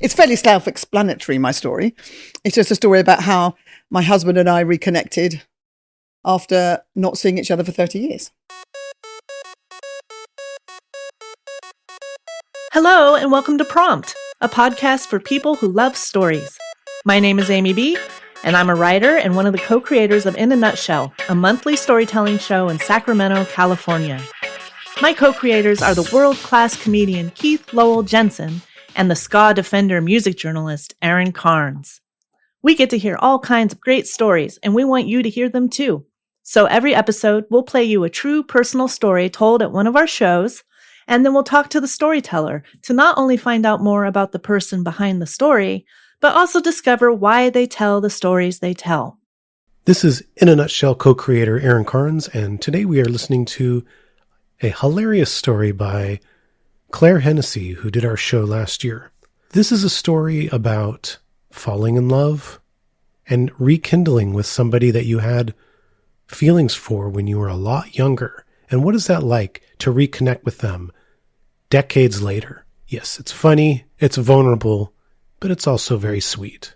It's fairly self-explanatory, my story. It's just a story about how my husband and I reconnected after not seeing each other for 30 years. Hello, and welcome to Prompt, a podcast for people who love stories. My name is Amy B., and I'm a writer and one of the co-creators of In a Nutshell, a monthly storytelling show in Sacramento, California. My co-creators are the world-class comedian Keith Lowell Jensen and the ska defender music journalist Aaron Carnes. We get to hear all kinds of great stories, and we want you to hear them too. So every episode, we'll play you a true personal story told at one of our shows, and then we'll talk to the storyteller to not only find out more about the person behind the story, but also discover why they tell the stories they tell. This is In a Nutshell co-creator Aaron Carnes, and today we are listening to a hilarious story by Claire Hennessy, who did our show last year. This is a story about falling in love and rekindling with somebody that you had feelings for when you were a lot younger. And what is that like to reconnect with them decades later? Yes, it's funny, it's vulnerable, but it's also very sweet.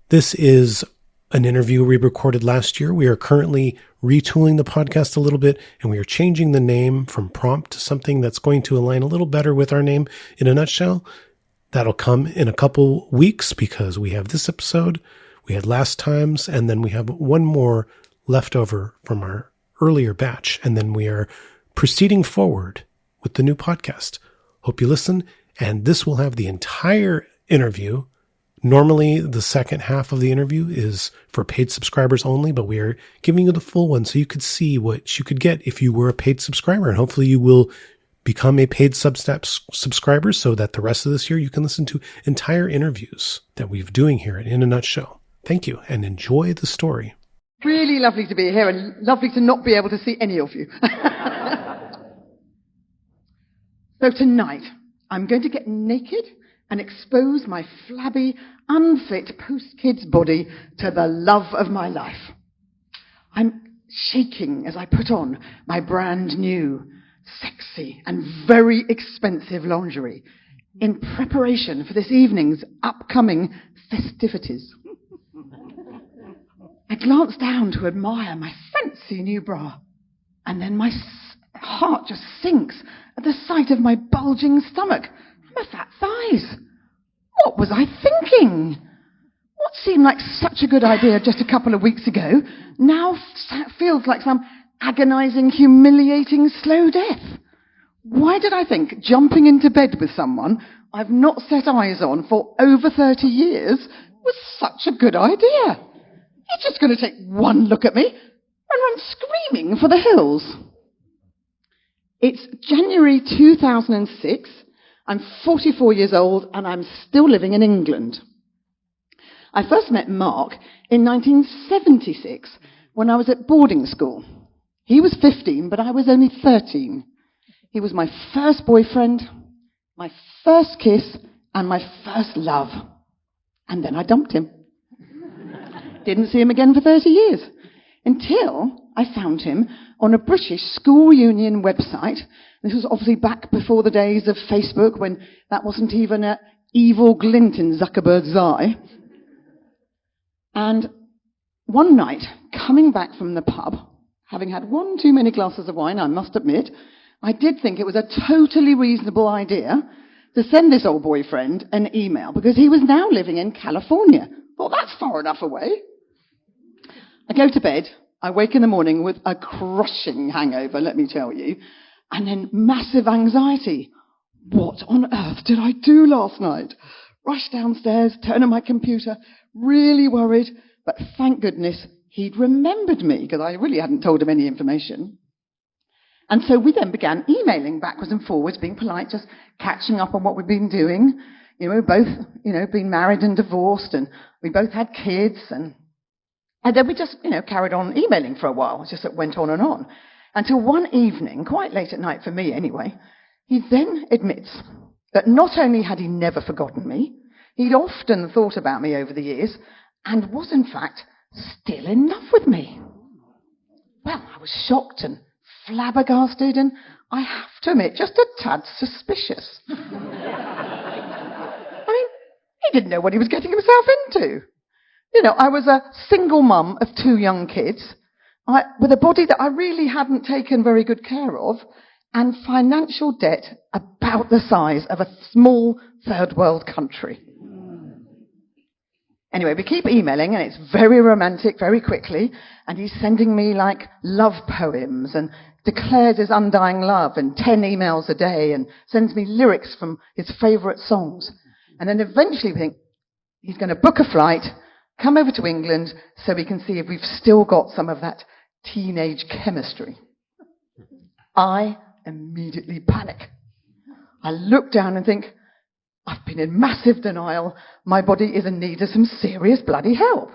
This is an interview we recorded last year. We are currently retooling the podcast a little bit, and we are changing the name from Prompt to something that's going to align a little better with our name, In a Nutshell. That'll come in a couple weeks because we have this episode, we had last time's, and then we have one more left over from our earlier batch, and then we are proceeding forward with the new podcast. Hope you listen, and this will have the entire interview. Normally, the second half of the interview is for paid subscribers only, but we are giving you the full one so you could see what you could get if you were a paid subscriber, and hopefully you will become a paid subscriber so that the rest of this year you can listen to entire interviews that we're doing here at In a Nutshell. Thank you, and enjoy the story. Really lovely to be here and lovely to not be able to see any of you. So tonight, I'm going to get naked and expose my flabby, unfit post-kids body to the love of my life. I'm shaking as I put on my brand new, sexy and very expensive lingerie in preparation for this evening's upcoming festivities. I glance down to admire my fancy new bra, and then my heart just sinks at the sight of my bulging stomach and my fat thighs. What was I thinking? What seemed like such a good idea just a couple of weeks ago now feels like some agonizing, humiliating, slow death. Why did I think jumping into bed with someone I've not set eyes on for over 30 years was such a good idea? He's just going to take one look at me and run screaming for the hills. It's January 2006. I'm 44 years old and I'm still living in England. I first met Mark in 1976 when I was at boarding school. He was 15, but I was only 13. He was my first boyfriend, my first kiss, and my first love. And then I dumped him. Didn't see him again for 30 years, until I found him on a British school reunion website. This was obviously back before the days of Facebook, when that wasn't even an evil glint in Zuckerberg's eye. And one night, coming back from the pub, having had one too many glasses of wine, I must admit, I did think it was a totally reasonable idea to send this old boyfriend an email, because he was now living in California. Well, that's far enough away. I go to bed. I wake in the morning with a crushing hangover, let me tell you, and then massive anxiety. What on earth did I do last night? Rush downstairs, turn on my computer, really worried, but thank goodness he'd remembered me, because I really hadn't told him any information. And so we then began emailing backwards and forwards, being polite, just catching up on what we'd been doing. You know, both, been married and divorced, and we both had kids, and then we just, carried on emailing for a while. It just went on and on. Until one evening, quite late at night for me anyway, he then admits that not only had he never forgotten me, he'd often thought about me over the years, and was in fact still in love with me. Well, I was shocked and flabbergasted, and I have to admit, just a tad suspicious. I mean, He didn't know what he was getting himself into. You know, I was a single mum of 2 young kids, with a body that I really hadn't taken very good care of, and financial debt about the size of a small third world country. Anyway, we keep emailing, and it's very romantic very quickly, and he's sending me, like, love poems, and declares his undying love, and 10 emails a day, and sends me lyrics from his favourite songs. And then eventually we think, he's going to book a flight, come over to England, so we can see if we've still got some of that teenage chemistry. I immediately panic. I look down and think, I've been in massive denial. My body is in need of some serious bloody help.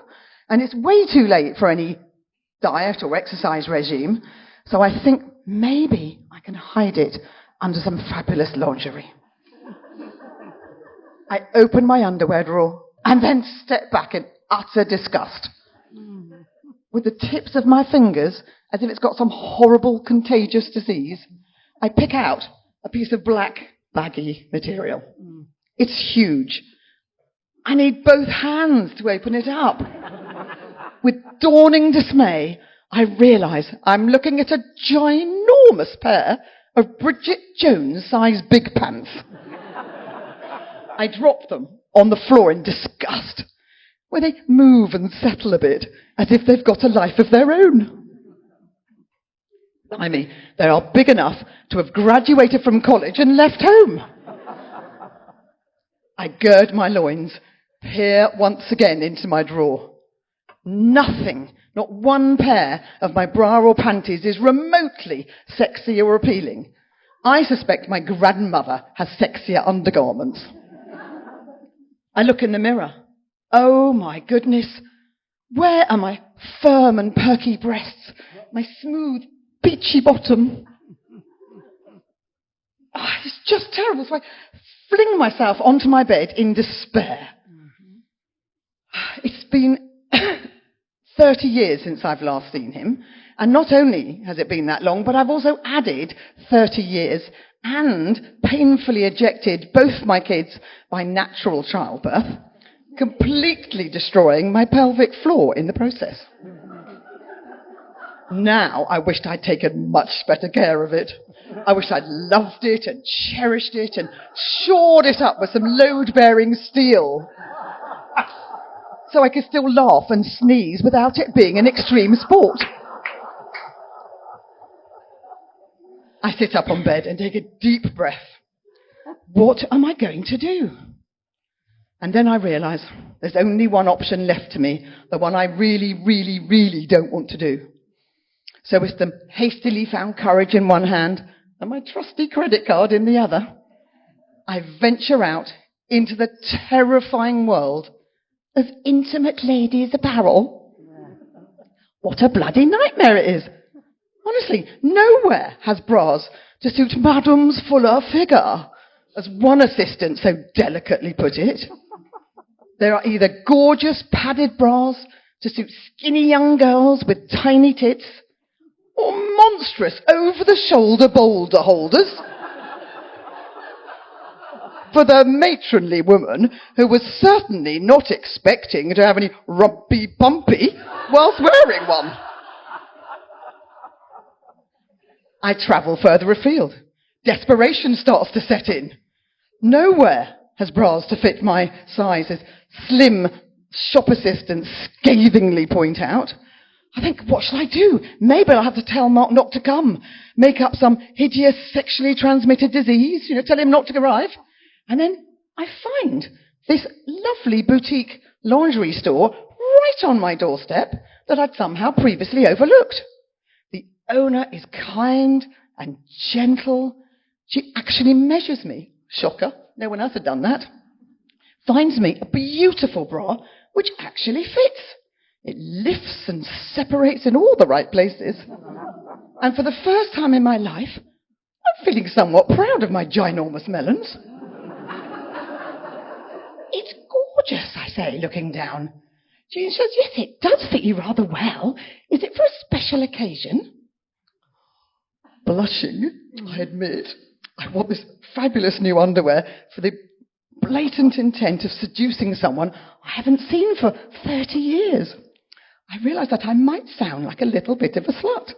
And it's way too late for any diet or exercise regime. So I think maybe I can hide it under some fabulous lingerie. I open my underwear drawer and then step back in utter disgust. With the tips of my fingers, as if it's got some horrible contagious disease, I pick out a piece of black, baggy material. It's huge. I need both hands to open it up. With dawning dismay, I realise I'm looking at a ginormous pair of Bridget Jones-sized big pants. I drop them on the floor in disgust, where they move and settle a bit, as if they've got a life of their own. I mean, they are big enough to have graduated from college and left home. I gird my loins, peer once again into my drawer. Nothing, not one pair of my bra or panties is remotely sexy or appealing. I suspect my grandmother has sexier undergarments. I look in the mirror. Oh my goodness, where are my firm and perky breasts, my smooth, beachy bottom? Oh, it's just terrible. So I fling myself onto my bed in despair. It's been 30 years since I've last seen him, and not only has it been that long, but I've also added 30 years and painfully ejected both my kids by natural childbirth, completely destroying my pelvic floor in the process. Now I wished I'd taken much better care of it. I wish I'd loved it and cherished it and shored it up with some load-bearing steel, so I could still laugh and sneeze without it being an extreme sport. I sit up on bed and take a deep breath. What am I going to do? And then I realise there's only one option left to me, the one I really, really, really don't want to do. So with the hastily found courage in one hand and my trusty credit card in the other, I venture out into the terrifying world of intimate ladies' apparel. What a bloody nightmare it is. Honestly, nowhere has bras to suit Madam's fuller figure, as one assistant so delicately put it. There are either gorgeous padded bras to suit skinny young girls with tiny tits, or monstrous over-the-shoulder boulder holders for the matronly woman who was certainly not expecting to have any rumpy-bumpy whilst wearing one. I travel further afield. Desperation starts to set in. Nowhere has bras to fit my size, as slim shop assistants scathingly point out. I think, what shall I do? Maybe I'll have to tell Mark not to come. Make up some hideous sexually transmitted disease, tell him not to arrive. And then I find this lovely boutique lingerie store right on my doorstep that I'd somehow previously overlooked. The owner is kind and gentle. She actually measures me. Shocker, no one else had done that. Finds me a beautiful bra which actually fits. It lifts and separates in all the right places. And for the first time in my life, I'm feeling somewhat proud of my ginormous melons. It's gorgeous, I say, looking down. Jean says, yes, it does fit you rather well. Is it for a special occasion? Blushing, I admit, I want this fabulous new underwear for the blatant intent of seducing someone I haven't seen for 30 years. I realised that I might sound like a little bit of a slut.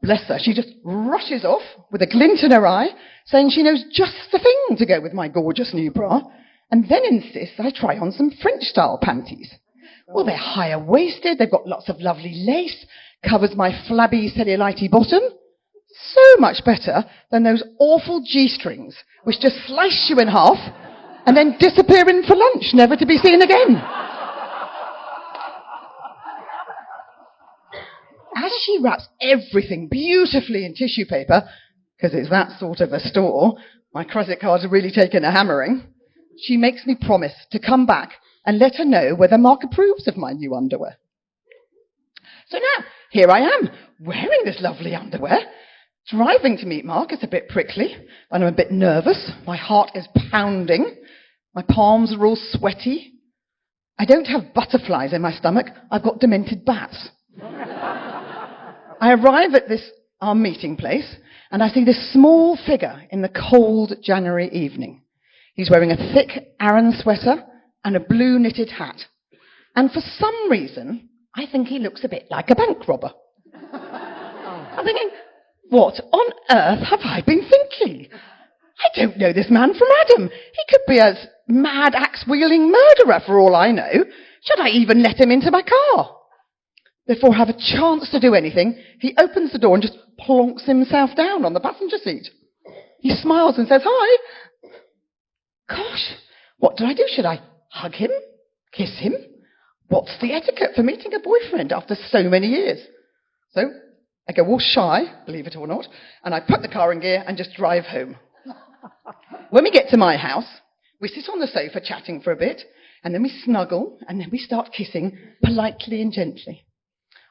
Bless her, she just rushes off with a glint in her eye, saying she knows just the thing to go with my gorgeous new bra, and then insists I try on some French-style panties. Well, they're higher-waisted, they've got lots of lovely lace, covers my flabby cellulite bottom. So much better than those awful G-strings, which just slice you in half and then disappear in for lunch, never to be seen again. As she wraps everything beautifully in tissue paper, because it's that sort of a store, my credit cards are really taking a hammering, she makes me promise to come back and let her know whether Mark approves of my new underwear. So now, here I am, wearing this lovely underwear. Driving to meet Mark is a bit prickly, and I'm a bit nervous. My heart is pounding. My palms are all sweaty. I don't have butterflies in my stomach. I've got demented bats. I arrive at our meeting place, and I see this small figure in the cold January evening. He's wearing a thick Aran sweater and a blue knitted hat. And for some reason, I think he looks a bit like a bank robber. I'm thinking, what on earth have I been thinking? I don't know this man from Adam. He could be a mad axe-wielding murderer for all I know. Should I even let him into my car? Before I have a chance to do anything, he opens the door and just plonks himself down on the passenger seat. He smiles and says, "Hi." Gosh, what do I do? Should I hug him? Kiss him? What's the etiquette for meeting a boyfriend after so many years? So I go all shy, believe it or not, and I put the car in gear and just drive home. When we get to my house, we sit on the sofa chatting for a bit, and then we snuggle, and then we start kissing politely and gently.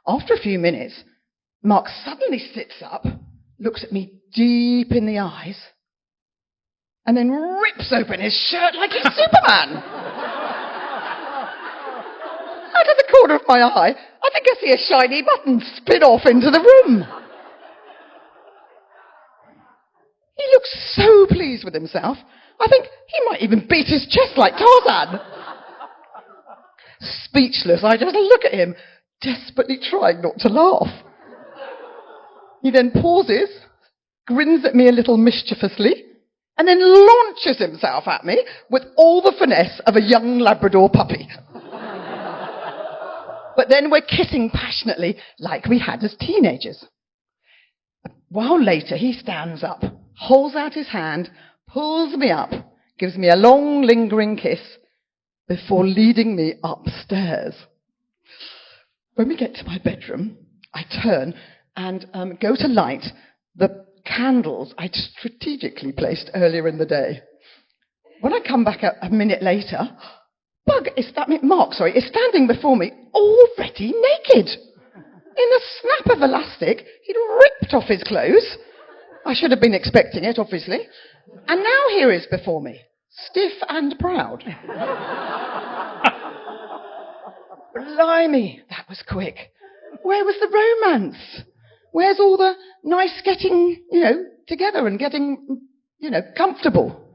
After a few minutes, Mark suddenly sits up, looks at me deep in the eyes, and then rips open his shirt like he's Superman. Out of the corner of my eye, I think I see a shiny button spin off into the room. He looks so pleased with himself, I think he might even beat his chest like Tarzan. Speechless, I just look at him, desperately trying not to laugh. He then pauses, grins at me a little mischievously, and then launches himself at me with all the finesse of a young Labrador puppy. But then we're kissing passionately like we had as teenagers. A while later, he stands up, holds out his hand, pulls me up, gives me a long, lingering kiss before leading me upstairs. When we get to my bedroom, I turn and go to light the candles I'd strategically placed earlier in the day. When I come back a minute later, Mark is standing before me already naked. In a snap of elastic, he'd ripped off his clothes. I should have been expecting it, obviously. And now here he is before me, stiff and proud. Blimey, that was quick. Where was the romance? Where's all the nice getting, together and getting, comfortable?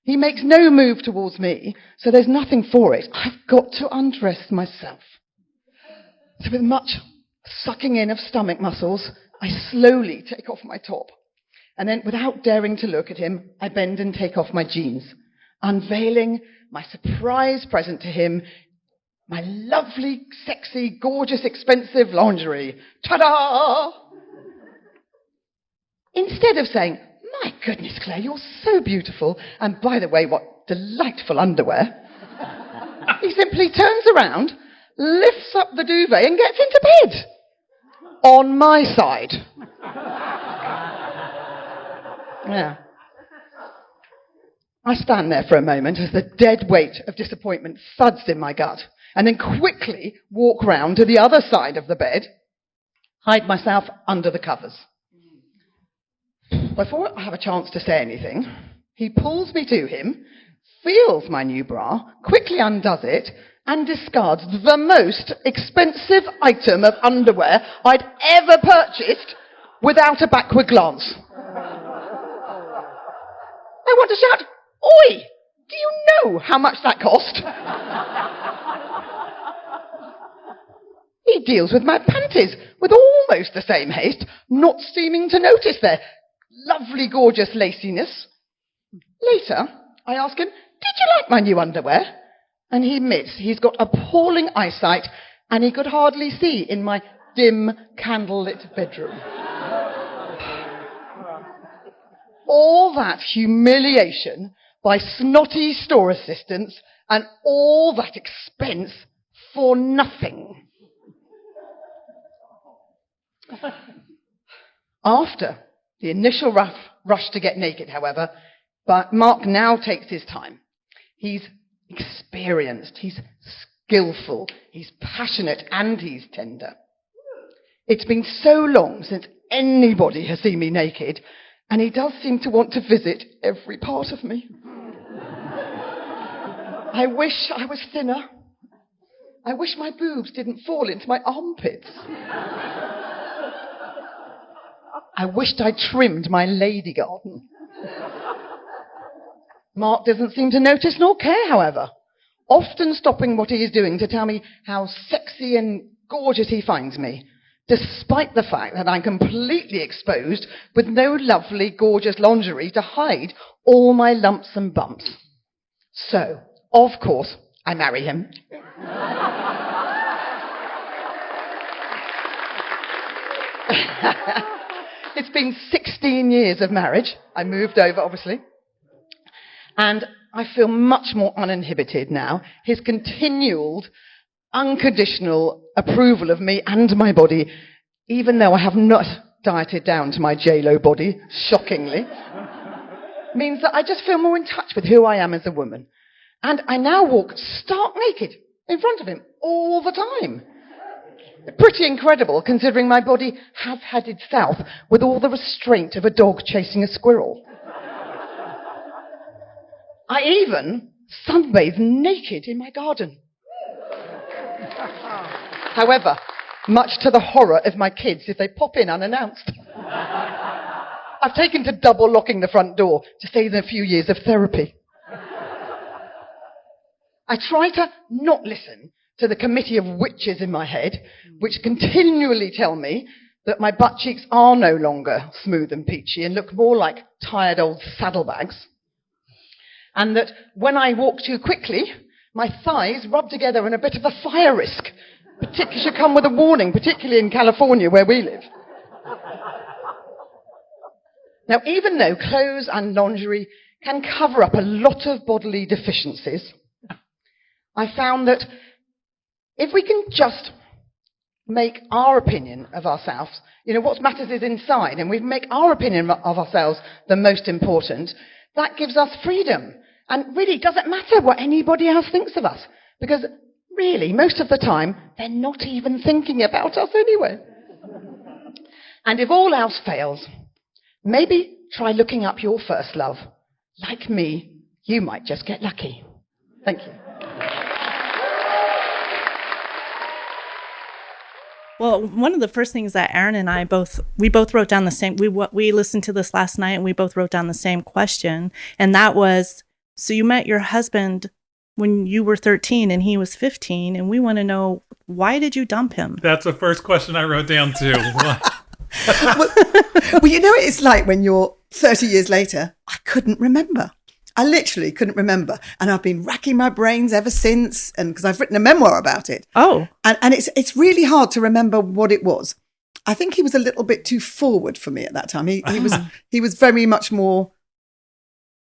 He makes no move towards me, so there's nothing for it. I've got to undress myself. So with much sucking in of stomach muscles, I slowly take off my top. And then, without daring to look at him, I bend and take off my jeans, unveiling my surprise present to him, my lovely, sexy, gorgeous, expensive lingerie. Ta-da! Instead of saying, "My goodness, Claire, you're so beautiful, and by the way, what delightful underwear," he simply turns around, lifts up the duvet and gets into bed. On my side. Yeah. I stand there for a moment as the dead weight of disappointment thuds in my gut, and then quickly walk round to the other side of the bed, hide myself under the covers. Before I have a chance to say anything, he pulls me to him, feels my new bra, quickly undoes it, and discards the most expensive item of underwear I'd ever purchased without a backward glance. I want to shout, "Oi! Do you know how much that cost?" He deals with my panties with almost the same haste, not seeming to notice their lovely, gorgeous laciness. Later, I ask him, "Did you like my new underwear?" And he admits he's got appalling eyesight and he could hardly see in my dim, candlelit bedroom. All that humiliation by snotty store assistants and all that expense for nothing. After the initial rush to get naked, however, but Mark now takes his time. He's experienced, he's skillful, he's passionate, and he's tender. It's been so long since anybody has seen me naked, and he does seem to want to visit every part of me. I wish I was thinner. I wish my boobs didn't fall into my armpits. I wished I'd trimmed my lady garden. Mark doesn't seem to notice nor care, however, often stopping what he is doing to tell me how sexy and gorgeous he finds me, despite the fact that I'm completely exposed with no lovely, gorgeous lingerie to hide all my lumps and bumps. So, of course, I marry him. It's been 16 years of marriage. I moved over, obviously. And I feel much more uninhibited now. His continual, unconditional approval of me and my body, even though I have not dieted down to my J-Lo body, shockingly, means that I just feel more in touch with who I am as a woman. And I now walk stark naked in front of him all the time. Pretty incredible, considering my body has headed south with all the restraint of a dog chasing a squirrel. I even sunbathe naked in my garden. However, much to the horror of my kids if they pop in unannounced. I've taken to double locking the front door to save them a few years of therapy. I try to not listen to the committee of witches in my head, which continually tell me that my butt cheeks are no longer smooth and peachy and look more like tired old saddlebags. And that when I walk too quickly, my thighs rub together in a bit of a fire risk. Should come with a warning, particularly in California where we live. Now, even though clothes and lingerie can cover up a lot of bodily deficiencies, I found that if we can just make our opinion of ourselves, what matters is inside, and we make our opinion of ourselves the most important, that gives us freedom. And really, it doesn't matter what anybody else thinks of us, because really, most of the time, they're not even thinking about us anyway. And if all else fails, maybe try looking up your first love. Like me, you might just get lucky. Thank you. Well, one of the first things that Aaron and I both wrote down the same, we listened to this last night and we both wrote down the same question. And that was, so you met your husband when you were 13 and he was 15. And we want to know, why did you dump him? That's the first question I wrote down too. well, it's like when you're 30 years later, I couldn't remember. I literally couldn't remember. And I've been racking my brains ever since, and because I've written a memoir about it. Oh. And it's really hard to remember what it was. I think he was a little bit too forward for me at that time. He was very much more,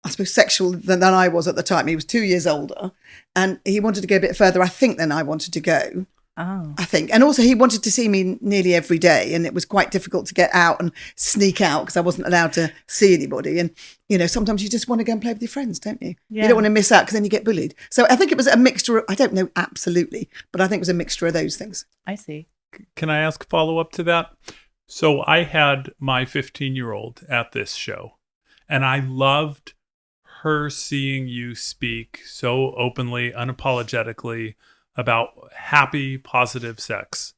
I suppose, sexual than I was at the time. He was 2 years older, and he wanted to go a bit further, I think, than I wanted to go. Oh. I think. And also he wanted to see me nearly every day, and it was quite difficult to get out and sneak out because I wasn't allowed to see anybody. And, sometimes you just want to go and play with your friends, don't you? Yeah. You don't want to miss out because then you get bullied. So I think it was a mixture of, I don't know absolutely, but I think it was a mixture of those things. I see. Can I ask a follow-up to that? So I had my 15-year-old at this show, and I loved her seeing you speak so openly, unapologetically about happy, positive sex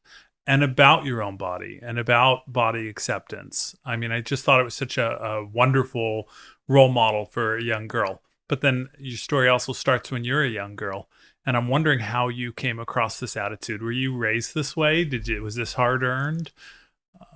and about your own body and about body acceptance. I mean, I just thought it was such a wonderful role model for a young girl. But then your story also starts when you're a young girl. And I'm wondering how you came across this attitude. Were you raised this way? Was this hard earned?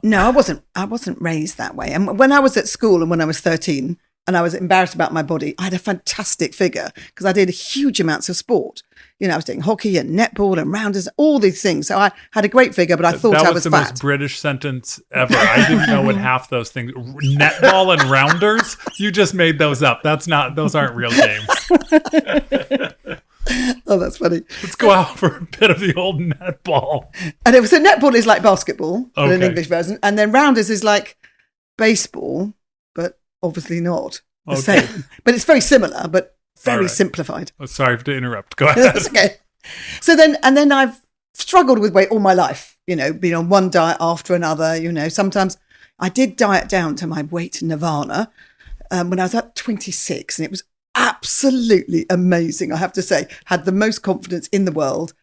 No, I wasn't raised that way. And when I was at school and when I was 13 and I was embarrassed about my body, I had a fantastic figure because I did huge amounts of sport. You know, I was doing hockey and netball and rounders, all these things. So I had a great figure, but I thought I was the fat. most British sentence ever. I didn't know what half those things. Netball and rounders? You just made those up. Those aren't real games. Oh, that's funny. Let's go out for a bit of the old netball. And it was, so netball is like basketball, but an Okay. English version. And then rounders is like baseball, but obviously not the Okay. same. But it's very similar, but very All right. simplified. Oh, sorry to interrupt. Go ahead. That's okay. So then I've struggled with weight all my life, you know, been on one diet after another, you know. Sometimes I did diet down to my weight nirvana when I was at 26, and it was absolutely amazing, I have to say. Had the most confidence in the world,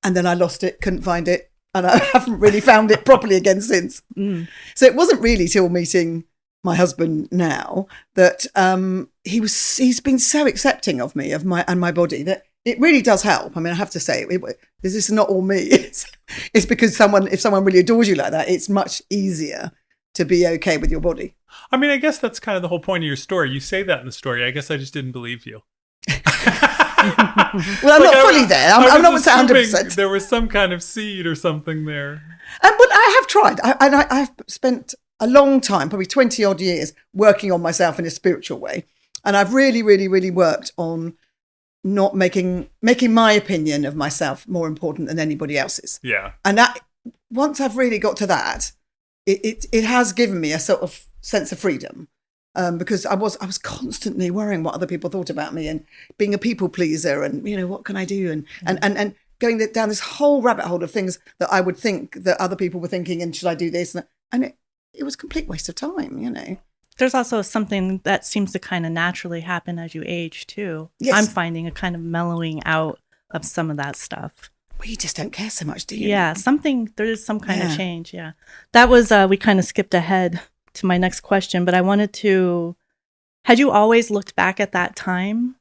and then I lost it, couldn't find it, and I haven't really found it properly again since. So it wasn't really till meeting my husband now that he's been so accepting of me, of my body, that it really does help. I mean, I have to say, this is not all me. It's because if someone really adores you like that, it's much easier to be okay with your body. I mean, I guess that's kind of the whole point of your story. You say that in the story. I guess I just didn't believe you. Well, I'm not fully there. I'm not was 100%. there was some kind of seed or something there. But I have tried. I've spent a long time, probably 20 odd years, working on myself in a spiritual way. And I've really, really, really worked on not making my opinion of myself more important than anybody else's. Yeah. And that, once I've really got to that, it has given me a sort of sense of freedom. Because I was constantly worrying what other people thought about me and being a people pleaser and, you know, what can I do? And going down this whole rabbit hole of things that I would think that other people were thinking, and should I do this? And it was a complete waste of time, you know. There's also something that seems to kind of naturally happen as you age too. Yes. I'm finding a kind of mellowing out of some of that stuff. Well, you just don't care so much, do you? Yeah, there is some kind of change. Yeah. That was, we kind of skipped ahead to my next question, but I wanted to, had you always looked back at that time,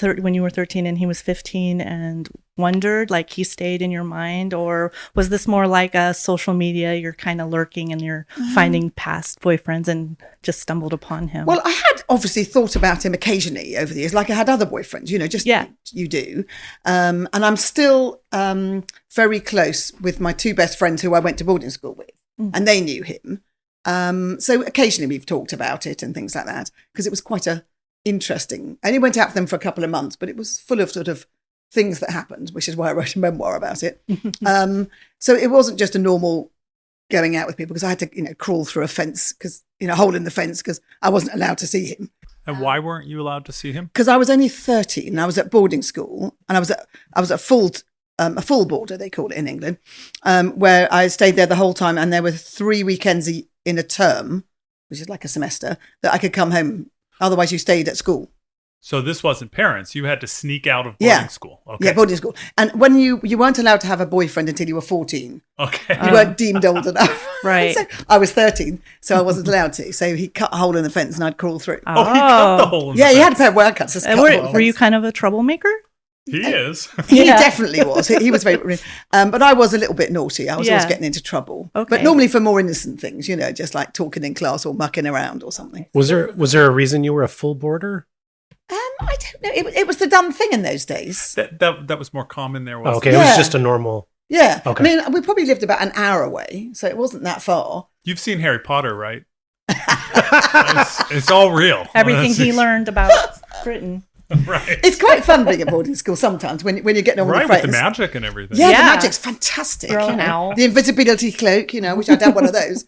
when you were 13 and he was 15, and wondered, like, he stayed in your mind? Or was this more like a social media, you're kind of lurking and you're finding past boyfriends and just stumbled upon him? Well, I had obviously thought about him occasionally over the years, like I had other boyfriends, you know, just you do. And I'm still very close with my two best friends who I went to boarding school with, and they knew him. So occasionally we've talked about it and things like that, because it was quite interesting. I only went out with them for a couple of months, but it was full of sort of things that happened, which is why I wrote a memoir about it. So it wasn't just a normal going out with people, because I had to, you know, crawl through a fence, because, you know, a hole in the fence, because I wasn't allowed to see him. And why weren't you allowed to see him? Because I was only 13. I was at boarding school, and I was at a full boarder, they call it in England, where I stayed there the whole time, and there were 3 weekends in a term, which is like a semester, that I could come home. Otherwise, you stayed at school. So this wasn't parents. You had to sneak out of boarding school. Okay. Yeah, boarding school. And when you weren't allowed to have a boyfriend until you were 14. Okay. You weren't deemed old enough. Right. So I was 13, so I wasn't allowed to. So he cut a hole in the fence and I'd crawl through. Oh, he cut the hole in the Yeah, fence. he had a pair of wire cuts. Just cut the hole in the Were you fence. kind of a troublemaker? He is. He Yeah. definitely was. He was very, but I was a little bit naughty. I was always getting into trouble, Okay. but normally for more innocent things, you know, just like talking in class or mucking around or something. Was there a reason you were a full boarder? I don't know. It was the done thing in those days. That was more common there. Oh, Wasn't okay, it? it Yeah. was just a normal. Yeah. Okay. I mean, we probably lived about an hour away, so it wasn't that far. You've seen Harry Potter, right? it's all real. Everything he That's- learned about Britain. Right. It's quite fun being at boarding school sometimes when you're getting on with Right, your with friends. the magic and everything. Yeah, Yeah. the magic's fantastic. Throw you an know. owl. The invisibility cloak, you know, which I'd have one of those.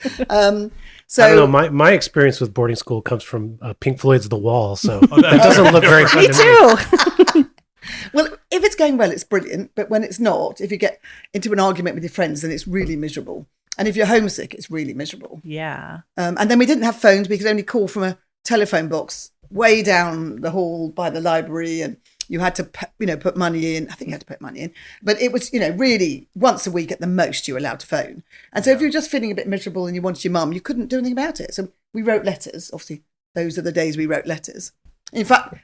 So I don't know. My experience with boarding school comes from Pink Floyd's The Wall, so that that's doesn't look very fun Me to me. too. well, if it's going well, it's brilliant. But when it's not, if you get into an argument with your friends, then it's really miserable. And if you're homesick, it's really miserable. Yeah. And then we didn't have phones. We could only call from a telephone box way down the hall by the library, and you had to, put money in. I think you had to put money in, but it was, really once a week at the most you were allowed to phone. And so if you were just feeling a bit miserable and you wanted your mum, you couldn't do anything about it. So we wrote letters, obviously those are the days we wrote letters. In fact,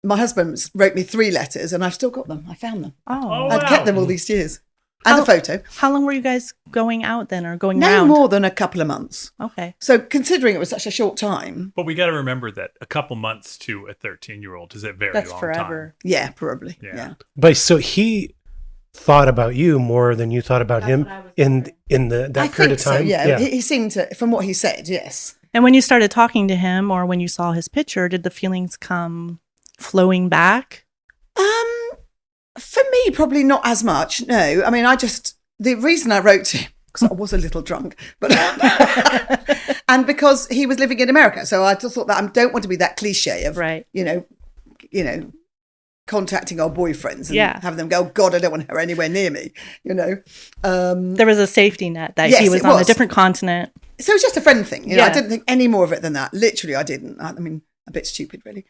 my husband wrote me 3 letters and I've still got them. I found them. Oh, I'd kept them all these years. And a photo. How long were you guys going out then, or going No around? more than a couple of months. Okay. So considering it was such a short time. But we got to remember that a couple months to a 13-year-old is a very That's long forever. time. Yeah, probably. Yeah. Yeah. But so he thought about you more than you thought about him in that I period of think time. So, yeah. He seemed to, from what he said, yes. And when you started talking to him, or when you saw his picture, did the feelings come flowing back? For me, probably not as much. No, I mean, the reason I wrote to him, because I was a little drunk, but and because he was living in America, so I just thought that I don't want to be that cliche of, Right. you know, contacting our boyfriends and Yeah. having them go, oh, God, I don't want her anywhere near me, you know. There was a safety net that Yes, he was it on a was. different continent. So it was just a friend thing, you know. I Yeah. didn't think any more of it than that. Literally, I didn't. I mean, a bit stupid, really.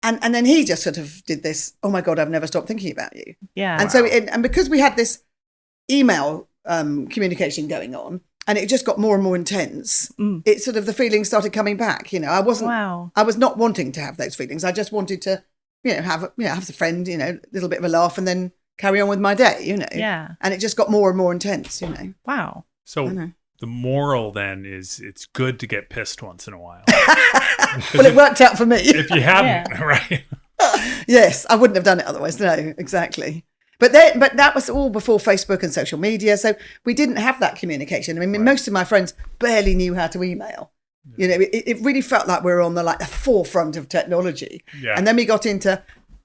And then he just sort of did this, oh my God, I've never stopped thinking about you. Yeah. And so, and because we had this email communication going on, and it just got more and more intense, it sort of, the feelings started coming back. You know, I was not wanting to have those feelings. I just wanted to, have a friend, a little bit of a laugh and then carry on with my day, Yeah. And it just got more and more intense, Wow. So the moral then is it's good to get pissed once in a while. Well, it worked out for me. If you hadn't, right? Yes, I wouldn't have done it otherwise. No, exactly. But that was all before Facebook and social media, so we didn't have that communication. I mean, most of my friends barely knew how to email. Yeah. It really felt like we were on the forefront of technology. Yeah. And then we got into,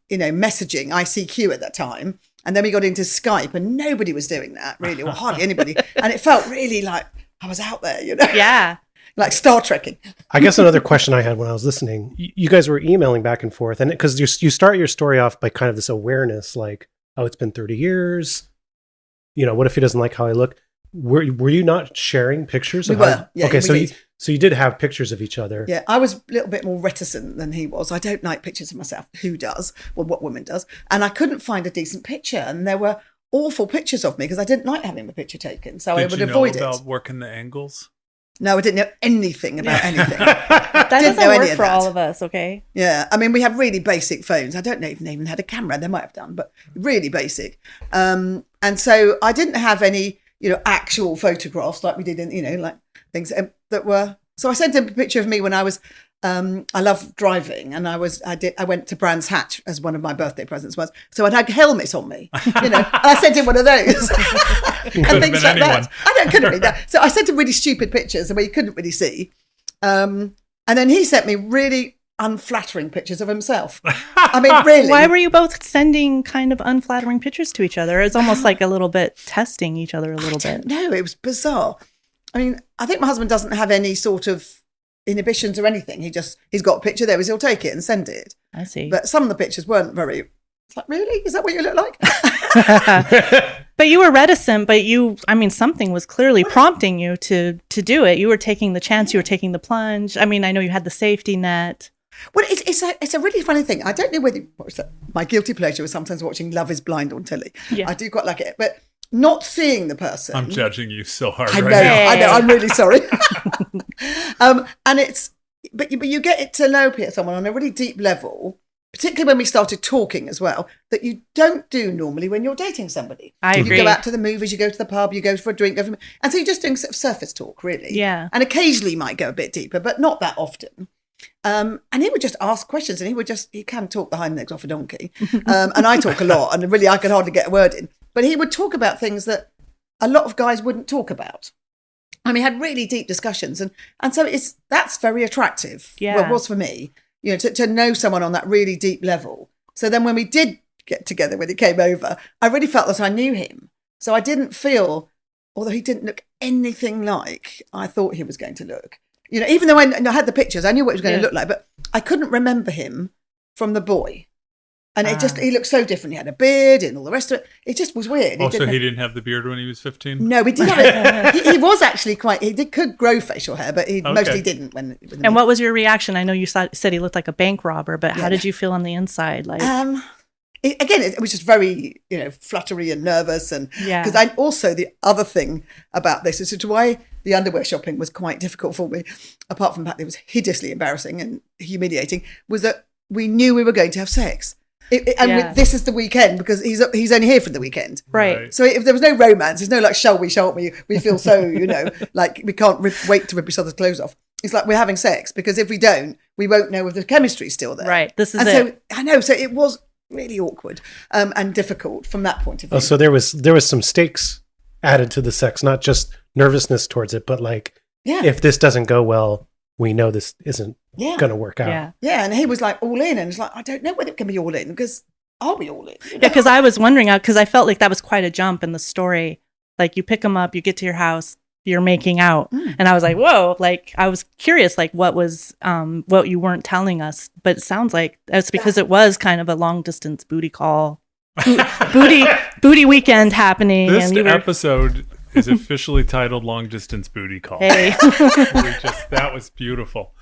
messaging, ICQ at that time, and then we got into Skype, and nobody was doing that really, or hardly anybody. And it felt really like I was out there, Yeah. like Star Trekking. I guess another question I had when I was listening, you guys were emailing back and forth, and because you start your story off by kind of this awareness, like, oh, it's been 30 years. What if he doesn't like how I look? Were you not sharing pictures? We were. Yeah, okay, we did. so you did have pictures of each other. Yeah, I was a little bit more reticent than he was. I don't like pictures of myself. Who does? Well, what woman does? And I couldn't find a decent picture, and there were awful pictures of me because I didn't like having my picture taken, so I would avoid it. Did you know about working the angles? No, I didn't know anything about anything. That Didn't doesn't know any work of for that. all of us, okay? Yeah, I mean, we had really basic phones. I don't know if they even had a camera. They might have done, but really basic. And so I didn't have any, actual photographs like we did in, like things that were. So I sent him a picture of me when I was. I love driving, and I went to Brands Hatch as one of my birthday presents was. So I'd had a helmet on me, and I sent him one of those. And things like that. Couldn't be that. So I sent him really stupid pictures where you couldn't really see. And then he sent me really unflattering pictures of himself. I mean, really. Why were you both sending kind of unflattering pictures to each other? It's almost like a little bit testing each other a little bit. No, it was bizarre. I mean, I think my husband doesn't have any sort of inhibitions or anything. He's got a picture there, he'll take it and send it. I see. But some of the pictures weren't very. It's like, really? Is that what you look like? But you were reticent, but something was clearly prompting you to do it. You were taking the chance, you were taking the plunge. I mean, I know you had the safety net. Well, it's a really funny thing. I don't know whether my guilty pleasure was sometimes watching Love is Blind on telly. Yeah. I do quite like it, but not seeing the person. I'm judging you so hard I right know, now. I know. I'm really sorry. And it's, but you get it to know someone on a really deep level, particularly when we started talking as well, that you don't do normally when you're dating somebody. I agree. You go out to the movies, you go to the pub, you go for a drink, and so you're just doing sort of surface talk, really. Yeah. And occasionally you might go a bit deeper, but not that often. And he would just ask questions, and he can talk the hind legs off a donkey. And I talk a lot, and really I could hardly get a word in. But he would talk about things that a lot of guys wouldn't talk about. I mean, had really deep discussions, and so that's very attractive. Yeah. Well, it was for me, to know someone on that really deep level. So then when we did get together, when he came over, I really felt that I knew him. So I didn't feel, although he didn't look anything like I thought he was going to look. Even though I had the pictures, I knew what he was going to look like, but I couldn't remember him from the boy. And he looked so different. He had a beard and all the rest of it. It just was weird. He didn't have the beard when he was 15? No, we did have it. He was actually could grow facial hair, but he mostly didn't. And what was your reaction? I know you said he looked like a bank robber, but how did you feel on the inside? Like, it was just very, fluttery and nervous. And because the other thing about this is why the underwear shopping was quite difficult for me, apart from the fact that it was hideously embarrassing and humiliating, was that we knew we were going to have sex. This is the weekend because he's only here for the weekend. Right. So if there was no romance, there's no like, shall we, we feel so, like we can't wait to rip each other's clothes off. It's like we're having sex because if we don't, we won't know if the chemistry's still there. Right. This is it. So I know. So it was really awkward and difficult from that point of view. Oh, so there was some stakes added to the sex, not just nervousness towards it, but like, if this doesn't go well, we know this isn't going to work out. Yeah. And he was like all in, and it's like, I don't know whether it can be all in because are we all in? Yeah, because I was wondering, because I felt like that was quite a jump in the story. Like you pick him up, you get to your house, you're making out. And I was like, whoa, like I was curious, like what was, what you weren't telling us. But it sounds like that's because it was kind of a long distance booty call, booty weekend happening. This episode is officially titled Long Distance Booty Call. Hey. That was beautiful.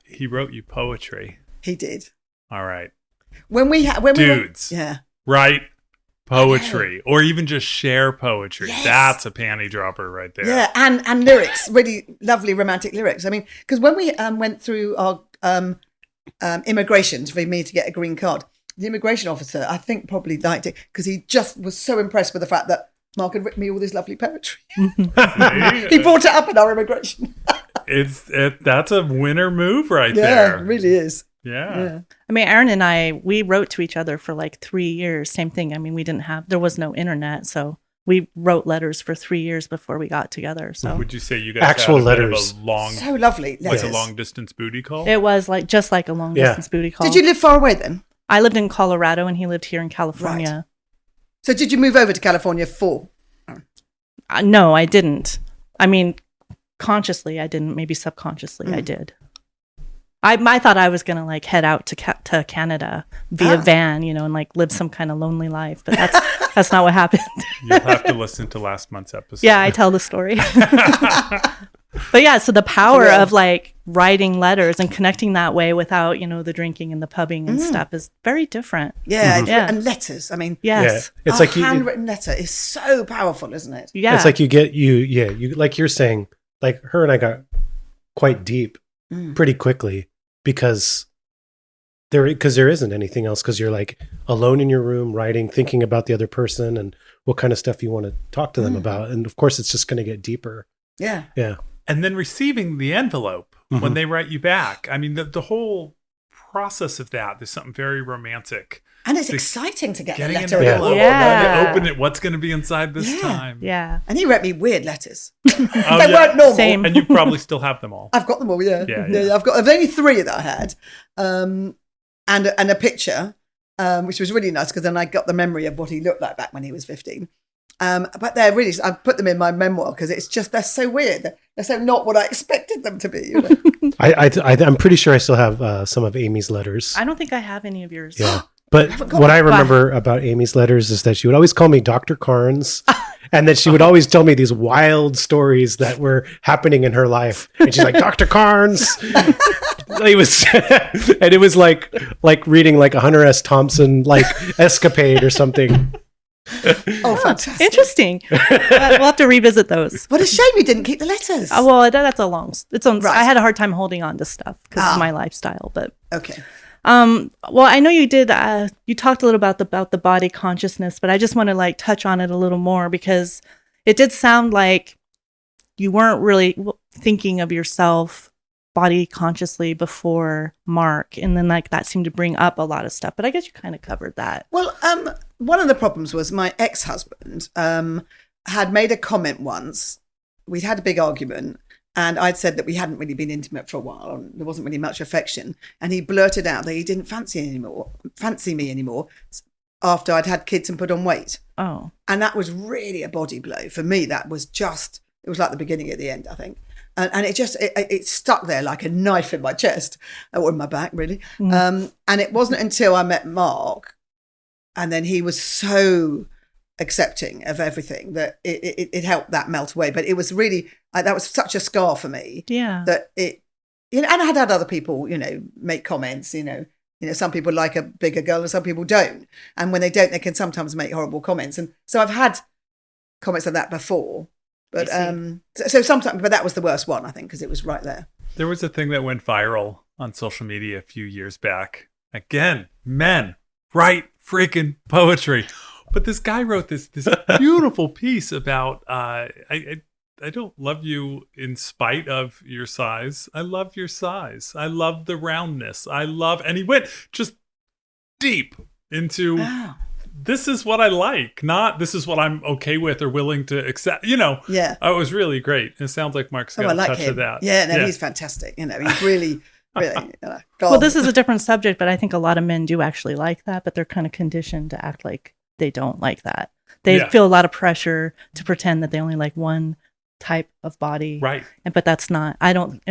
He wrote you poetry. He did. All right. When dudes, we write poetry or even just share poetry. Yes. That's a panty dropper right there. Yeah, and lyrics, really lovely romantic lyrics. I mean, because when we went through our immigrations for me to get a green card, the immigration officer, I think, probably liked it because he just was so impressed with the fact that Mark had written me all this lovely poetry. He brought it up in our immigration. That's a winner move right there. Yeah, it really is. Yeah. I mean, Aaron and I, we wrote to each other for like 3 years. Same thing. I mean, there was no internet. So we wrote letters for 3 years before we got together. So would you say you guys actual had letters? So lovely. Like a long distance booty call? It was just like a long distance booty call. Did you live far away then? I lived in Colorado and he lived here in California. Right. So did you move over to California for? No, I didn't. I mean, consciously I didn't. Maybe subconsciously I did. I thought I was going to like head out to Canada via van, and like live some kind of lonely life, but that's not what happened. You'll have to listen to last month's episode. Yeah, I tell the story. But yeah, so the power of like writing letters and connecting that way without, the drinking and the pubbing and stuff is very different. Yeah, and letters. I mean, yes. Yeah. It's like handwritten letter is so powerful, isn't it? Yeah. It's like you like you're saying, like her and I got quite deep pretty quickly because there isn't anything else, because you're like alone in your room writing, thinking about the other person and what kind of stuff you want to talk to them about. And of course it's just going to get deeper. Yeah. Yeah. And then receiving the envelope when they write you back. I mean, the whole process of that, there's something very romantic. And it's exciting to get a letter. An envelope, yeah. You open it, what's going to be inside this time? Yeah. And he wrote me weird letters. They weren't normal. Same. And you probably still have them all. I've got them all, yeah. Yeah. I've only 3 that I had. And a picture, which was really nice because then I got the memory of what he looked like back when he was 15. But they're really, I've put them in my memoir because it's just, they're so weird. They're so not what I expected them to be. I'm pretty sure I still have some of Amy's letters. I don't think I have any of yours. Yeah. But what I remember about Amy's letters is that she would always call me Dr. Carnes, and that she would always tell me these wild stories that were happening in her life. And she's like, Dr. Carnes. It was like reading like a Hunter S. Thompson like escapade or something. Oh, fantastic. Interesting. We'll have to revisit those. What a shame you didn't keep the letters. Well, that's a long, right. I had a hard time holding on to stuff because of my lifestyle, but okay. Well, I know you did, you talked a little about the body consciousness, but I just want to like touch on it a little more because it did sound like you weren't really thinking of yourself body consciously before Mark. And then like that seemed to bring up a lot of stuff, but I guess you kind of covered that. Well, one of the problems was my ex-husband had made a comment once. We'd had a big argument. And I'd said that we hadn't really been intimate for a while and there wasn't really much affection. And he blurted out that he didn't fancy me anymore after I'd had kids and put on weight. Oh. And that was really a body blow. For me, that was just, it was like the beginning at the end, I think. And it just, it stuck there like a knife in my chest, or in my back, really. And it wasn't until I met Mark, and then he was so accepting of everything that it helped that melt away. But it was really, that was such a scar for me. Yeah. That it, and I had other people, make comments, some people like a bigger girl and some people don't. And when they don't, they can sometimes make horrible comments. And so I've had comments like that before. But so sometimes, but that was the worst one, I think, because it was right there. There was a thing that went viral on social media a few years back. Again, men write freaking poetry. But this guy wrote this beautiful piece about I don't love you in spite of your size. I love your size. I love the roundness. And he went just deep into this is what I like, not this is what I'm okay with or willing to accept. Yeah. It was really great. It sounds like Mark's got a touch of that. Yeah, he's fantastic. He's really, really. Well, this is a different subject, but I think a lot of men do actually like that, but they're kind of conditioned to act like they don't like that. They feel a lot of pressure to pretend that they only like one type of body. Right. But that's not, I don't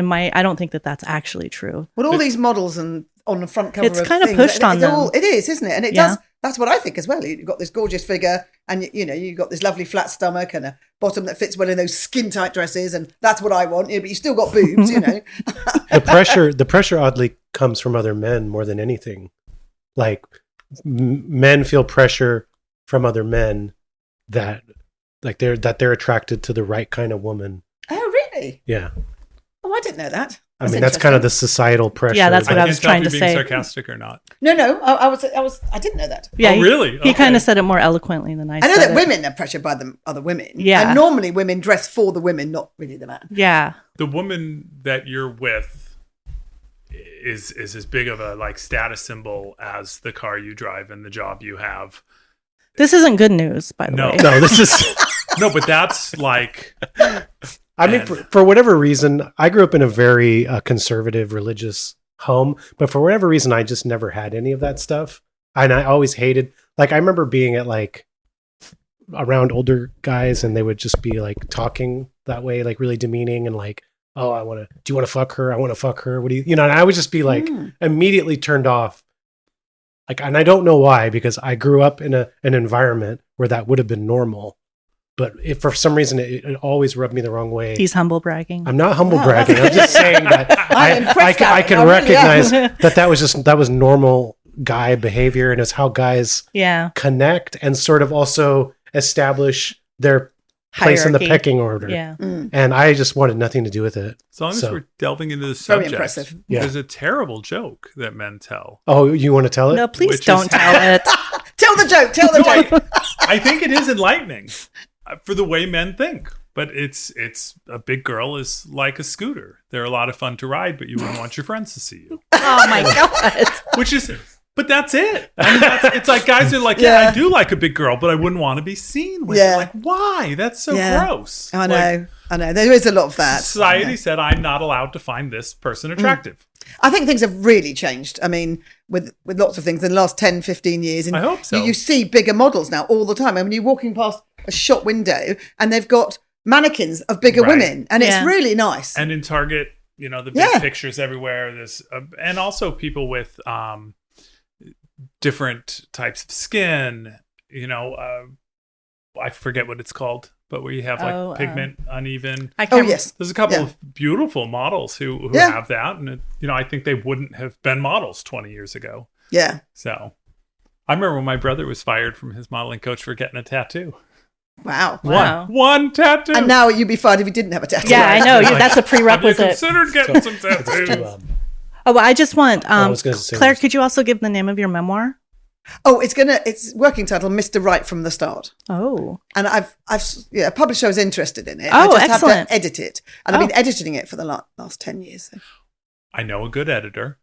think that that's actually true. Well, all these models and on the front cover it's of kind of things, pushed on them. It is, isn't it? And it does. That's what I think as well. You've got this gorgeous figure and, you've got this lovely flat stomach and a bottom that fits well in those skin tight dresses. And that's what I want. But you still got boobs, The pressure oddly comes from other men more than anything. Like men feel pressure from other men that they're attracted to the right kind of woman. Oh, really? Yeah. Oh, I didn't know that. I mean, that's kind of the societal pressure. Yeah, that's what I was trying to say. Being sarcastic or not? No, I didn't know that. Yeah, really? He kind of said it more eloquently than I said. I know that women are pressured by the other women. Yeah. And normally women dress for the women, not really the man. Yeah. The woman that you're with is as big of a status symbol as the car you drive and the job you have. This isn't good news, by the way. No, this is no, but that's like. I mean, for whatever reason, I grew up in a very conservative religious home, but for whatever reason, I just never had any of that stuff. And I always hated, I remember being at around older guys and they would just be talking that way, really demeaning and oh, do you want to fuck her? I want to fuck her. What do you, and I would just be immediately turned off. And I don't know why, because I grew up in an environment where that would have been normal. But if for some reason it always rubbed me the wrong way. He's humble bragging. I'm not humble bragging. I'm just saying that I can recognize that was normal guy behavior, and it's how guys connect and sort of also establish their place in the pecking order. Yeah. And I just wanted nothing to do with it. As long as we're delving into the subject, very impressive. There's a terrible joke that men tell. Oh, you want to tell it? No, please don't tell it. Tell the joke. Tell the joke. I think it is enlightening for the way men think. But it's a big girl is like a scooter. They're a lot of fun to ride, but you wouldn't want your friends to see you. Oh my God. But that's it. I mean, it's like guys are like, I do like a big girl, but I wouldn't want to be seen with her. Like, why? That's so gross. I know. There is a lot of that. Society said I'm not allowed to find this person attractive. I think things have really changed. I mean, with lots of things in the last 10, 15 years. And I hope so. You see bigger models now all the time. I mean, you're walking past a shop window and they've got mannequins of bigger women. And it's really nice. And in Target, the big pictures everywhere. There's and also people with different types of skin, I forget what it's called, but where you have pigment uneven. Yes. There's a couple of beautiful models who have that. And, I think they wouldn't have been models 20 years ago. Yeah. So I remember when my brother was fired from his modeling coach for getting a tattoo. Wow. One tattoo. And now you'd be fired if you didn't have a tattoo. Yeah, I know. That's a prerequisite. Have you considered getting some tattoos? I just want, Claire, this. could you also give the name of your memoir? Oh, it's working title, Mr. Right from the Start. Oh. And a publisher was interested in it. Oh, I just excellent. have to edit it. And I've been editing it for the last 10 years. So. I know a good editor.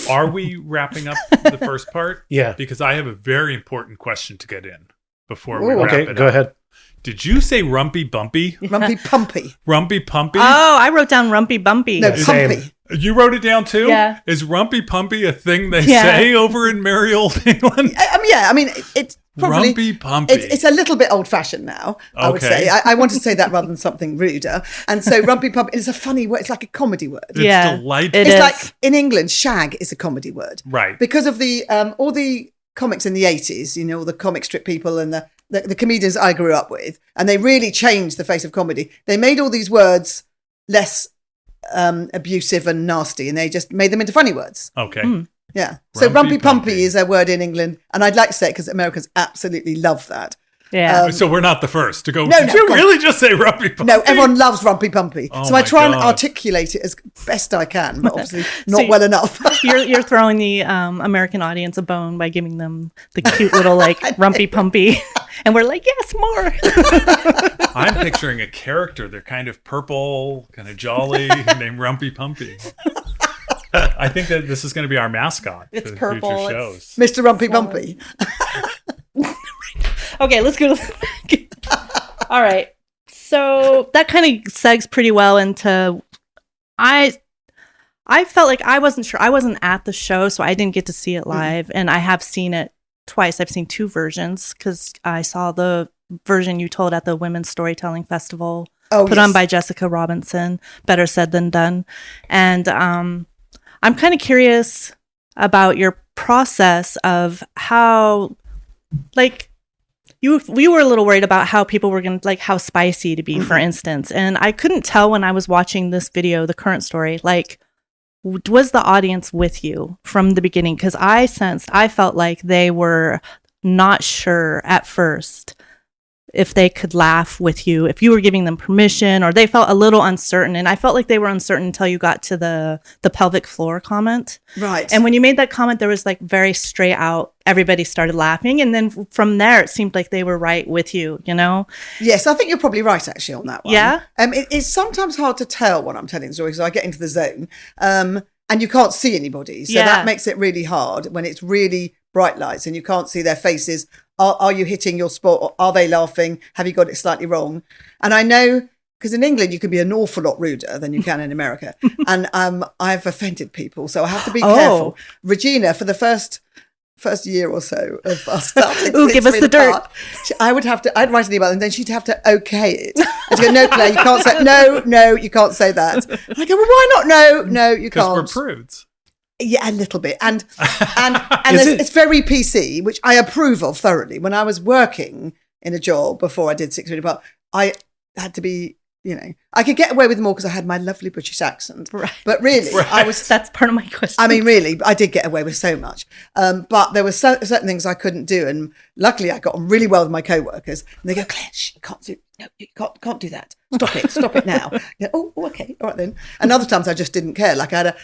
Are we wrapping up the first part? Yeah. Because I have a very important question to get in before we wrap it up. Go ahead. Did you say rumpy bumpy? Rumpy pumpy. Rumpy pumpy? Oh, I wrote down rumpy bumpy. No, pumpy. You wrote it down too? Yeah. Is rumpy pumpy a thing they say over in merry old England? I mean, it's probably... Rumpy pumpy. It's a little bit old-fashioned now, I would say. I wanted to say that rather than something ruder. And so rumpy pumpy is a funny word. It's like a comedy word. It's delightful. It's like, in England, shag is a comedy word. Right. Because of the all the comics in the 80s, all the comic strip people and the comedians I grew up with, and they really changed the face of comedy. They made all these words less abusive and nasty, and they just made them into funny words. Okay. Yeah. So rumpy pumpy is a word in England, and I'd like to say it because Americans absolutely love that. Yeah. So we're not the first to go, No, did no, you God. really just say rumpy pumpy? No, everyone loves Rumpy Pumpy. Oh So I my try and God. articulate it as best I can, but obviously not So well enough. You're throwing the American audience a bone by giving them the cute little like rumpy pumpy, and we're like, yes, more. I'm picturing a character. They're kind of purple, kind of jolly, named Rumpy Pumpy. I think that this is going to be our mascot It's for the purple, future it's- shows. Mr. Rumpy Pumpy. Okay, let's go to the All right. So that kind of segs pretty well into I felt like I wasn't sure. I wasn't at the show, so I didn't get to see it live. And I have seen it twice. I've seen 2 versions because I saw the version you told at the Women's Storytelling Festival put on by Jessica Robinson, Better Said Than Done. And I'm kind of curious about your process of how, like, we were a little worried about how people were going to, like, how spicy to be, for instance. And I couldn't tell when I was watching this video, the current story, like, was the audience with you from the beginning? Because I felt like they were not sure at first if they could laugh with you, if you were giving them permission, or they felt a little uncertain. And I felt like they were uncertain until you got to the pelvic floor comment. Right. And when you made that comment, there was like very straight out, everybody started laughing. And then from there, it seemed like they were right with you, you know? Yes, I think you're probably right, actually, on that one. Yeah? It's sometimes hard to tell when I'm telling the story because I get into the zone and you can't see anybody. So Yeah. that makes it really hard when it's really bright lights and you can't see their faces. Are you hitting your spot? Or are they laughing? Have you got it slightly wrong? And I know, because in England, you can be an awful lot ruder than you can in America. And I've offended people, so I have to be careful. Regina, for the first year or so of us starting Ooh, give us the dirt. I'd write an email and then she'd have to okay it. And she'd go, no, Claire, you can't say, no, you can't say that. And I go, well, why not? No, you can't. Because we're prudes. Yeah, a little bit. And it's very PC, which I approve of thoroughly. When I was working in a job before I did 6 Million Apart, I had to be, I could get away with more because I had my lovely British accent. Right. But really, that's part of my question. I mean, really, I did get away with so much. But there were certain things I couldn't do. And luckily, I got on really well with my co-workers. And they go, Claire, you can't do that. Stop it now. Oh, okay, all right then. And other times I just didn't care. Like I had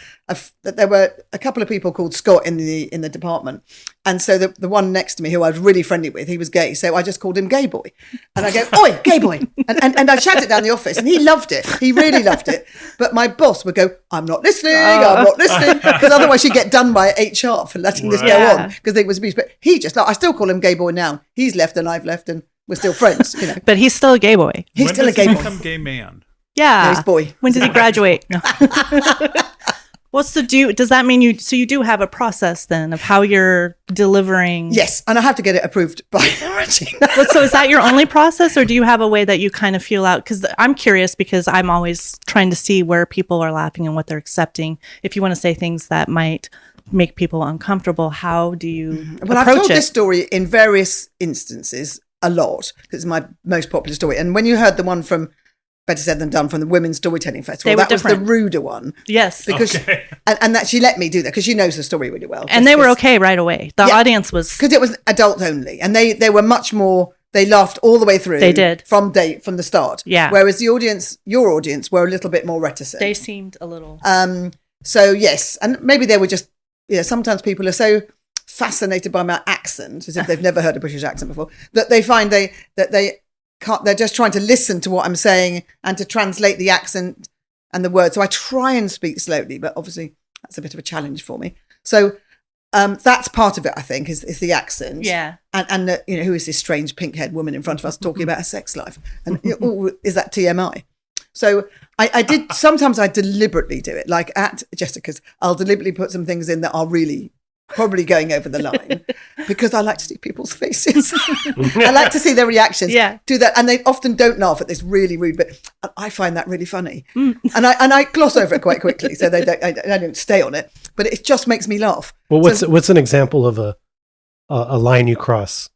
there were a couple of people called Scott in the department, and so the one next to me who I was really friendly with, he was gay, so I just called him Gay Boy, and I go, oi, Gay Boy, and I shouted down the office, and he loved it. He really loved it. But my boss would go, I'm not listening, because otherwise you'd get done by HR for letting this go on because they was abused. But he just, I still call him Gay Boy now. He's left and I've left and we're still friends, But he's still a gay boy. He's When still a does gay he boy. become gay man? Yeah. No, he's boy. When did he graduate? No. Does that mean you do have a process then of how you're delivering? Yes, and I have to get it approved by Regina. So is that your only process, or do you have a way that you kind of feel out? Because I'm curious, because I'm always trying to see where people are laughing and what they're accepting. If you want to say things that might make people uncomfortable, how do you Well, approach I've told it? this story in various instances a lot because it's my most popular story. And when you heard the one from Better Said Than Done from the Women's Storytelling Festival, that was the ruder one. Yes. Because and that she let me do that because she knows the story really well. And they were okay right away. The audience was... Because it was adult only. And they were much more... They laughed all the way through. They did. From the start. Yeah. Whereas your audience were a little bit more reticent. They seemed a little... So, yes. And maybe they were just... sometimes people are so fascinated by my accent, as if they've never heard a British accent before, that they find they can't, they're just trying to listen to what I'm saying and to translate the accent and the words. So I try and speak slowly, but obviously that's a bit of a challenge for me. So that's part of it, I think, is the accent. Yeah. And who is this strange pink-haired woman in front of us talking about her sex life? And is that TMI? So I did, sometimes I deliberately do it, like at Jessica's, I'll deliberately put some things in that are really probably going over the line because I like to see people's faces. I like to see their reactions to that. And they often don't laugh at this really rude bit. I find that really funny. And I gloss over it quite quickly. So I don't stay on it, but it just makes me laugh. Well, what's an example of a line you cross?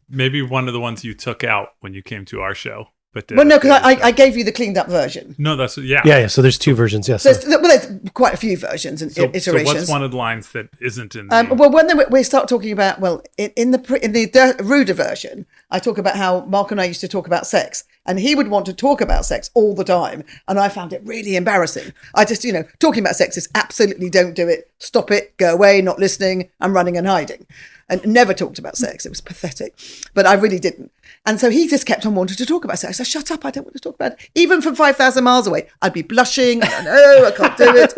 Maybe one of the ones you took out when you came to our show. But well, no, because I gave you the cleaned up version. No, that's yeah. Yeah. So there's two versions. Yes. There's quite a few versions and iterations. So what's one of the lines that isn't in the... Well, when we start talking about, in the ruder version, I talk about how Mark and I used to talk about sex, and he would want to talk about sex all the time, and I found it really embarrassing. I just, talking about sex is absolutely don't do it, stop it, go away, not listening, I'm running and hiding. And never talked about sex. It was pathetic. But I really didn't. And so he just kept on wanting to talk about sex. I said, shut up, I don't want to talk about it. Even from 5,000 miles away, I'd be blushing. No, I can't do it.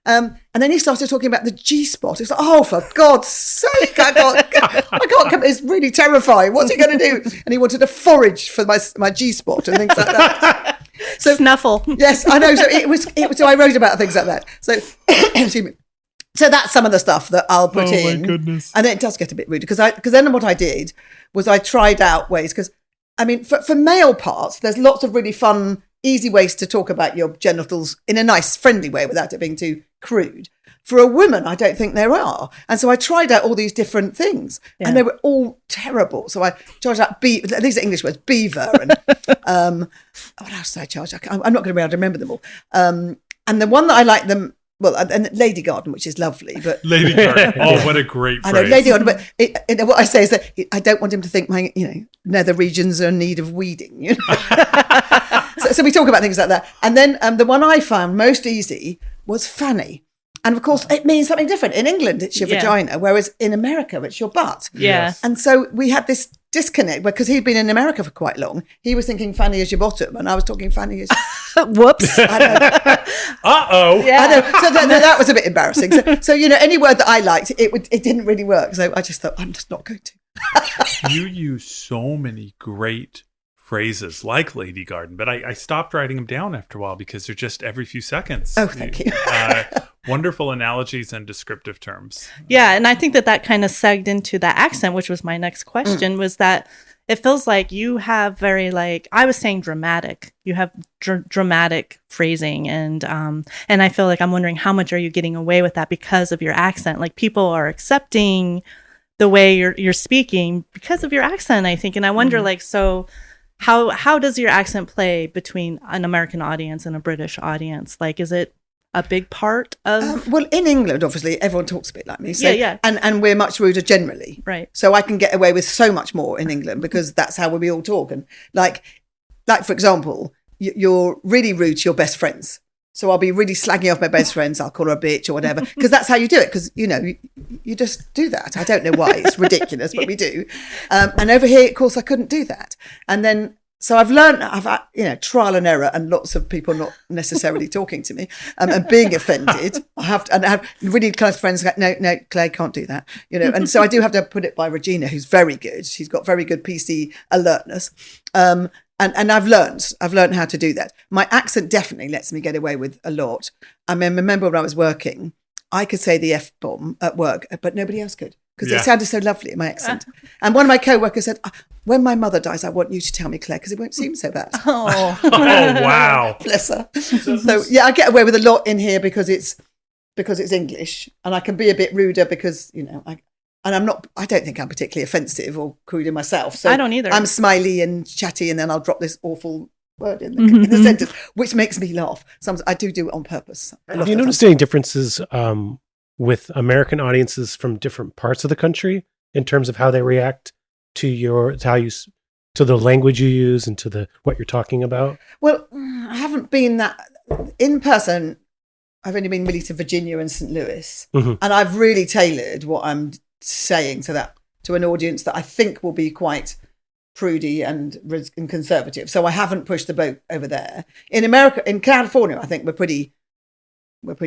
And then he started talking about the G-spot. It's like, oh, for God's sake, I can't come. It's really terrifying. What's he going to do? And he wanted to forage for my G-spot and things like that. So Snuffle. Yes, I know. So it was. So I wrote about things like that. So, excuse me. So that's some of the stuff that I'll put in. Oh my goodness! And then it does get a bit rude because then what I did was I tried out ways because I mean for male parts there's lots of really fun, easy ways to talk about your genitals in a nice, friendly way without it being too crude. For a woman, I don't think there are. And so I tried out all these different things and they were all terrible. So I charged out these are English words, beaver and what else did I charge? I'm not going to be able to remember them all. And the one that I like them. Well, and Lady Garden, which is lovely, but Lady Garden. Oh, what a great phrase! I know Lady Garden, but what I say is that I don't want him to think my, nether regions are in need of weeding. So we talk about things like that, and then the one I found most easy was fanny, and of course it means something different. In England, it's your vagina, whereas in America, it's your butt. Yeah, and so we had this disconnect because he'd been in America for quite long. He was thinking fanny is your bottom, and I was talking fanny is. Whoops. I know. Uh-oh. Yeah. I know. So that was a bit embarrassing. So any word that I liked, it didn't really work. So I just thought, I'm just not going to. You use so many great phrases like Lady Garden, but I stopped writing them down after a while because they're just every few seconds. Oh, thank you. Wonderful analogies and descriptive terms. Yeah, and I think that kind of segged into that accent, which was my next question, was that it feels like you have very I was saying dramatic. You have dramatic phrasing, and I feel like I'm wondering how much are you getting away with that because of your accent? Like people are accepting the way you're speaking because of your accent, I think, and I wonder so how does your accent play between an American audience and a British audience? Like, is it a big part of... well, in England, obviously, everyone talks a bit like me. So, yeah. And we're much ruder generally. Right. So I can get away with so much more in England because that's how we all talk. And like for example, you're really rude to your best friends. So I'll be really slagging off my best friends. I'll call her a bitch or whatever because that's how you do it because, you just do that. I don't know why. It's ridiculous, but we do. And over here, of course, I couldn't do that. And then... So I've learned, trial and error and lots of people not necessarily talking to me and being offended. I have really close friends go, no, Claire can't do that, And so I do have to put it by Regina, who's very good. She's got very good PC alertness. And I've learned how to do that. My accent definitely lets me get away with a lot. I mean, remember when I was working, I could say the F-bomb at work, but nobody else could. Because it sounded so lovely in my accent. And one of my co-workers said, when my mother dies, I want you to tell me, Claire, because it won't seem so bad. Oh, wow. Bless her. So, I get away with a lot in here because it's English. And I can be a bit ruder because, I don't think I'm particularly offensive or crude in myself. So I don't either. I'm smiley and chatty and then I'll drop this awful word in the sentence, which makes me laugh. Sometimes I do it on purpose. Have you noticed any differences with American audiences from different parts of the country in terms of how they react to the language you use and to what you're talking about? Well, I haven't been that in person. I've only been really to Virginia and St. Louis, and I've really tailored what I'm saying to an audience that I think will be quite prudy and conservative. So I haven't pushed the boat over there. In America, in California, I think we're pretty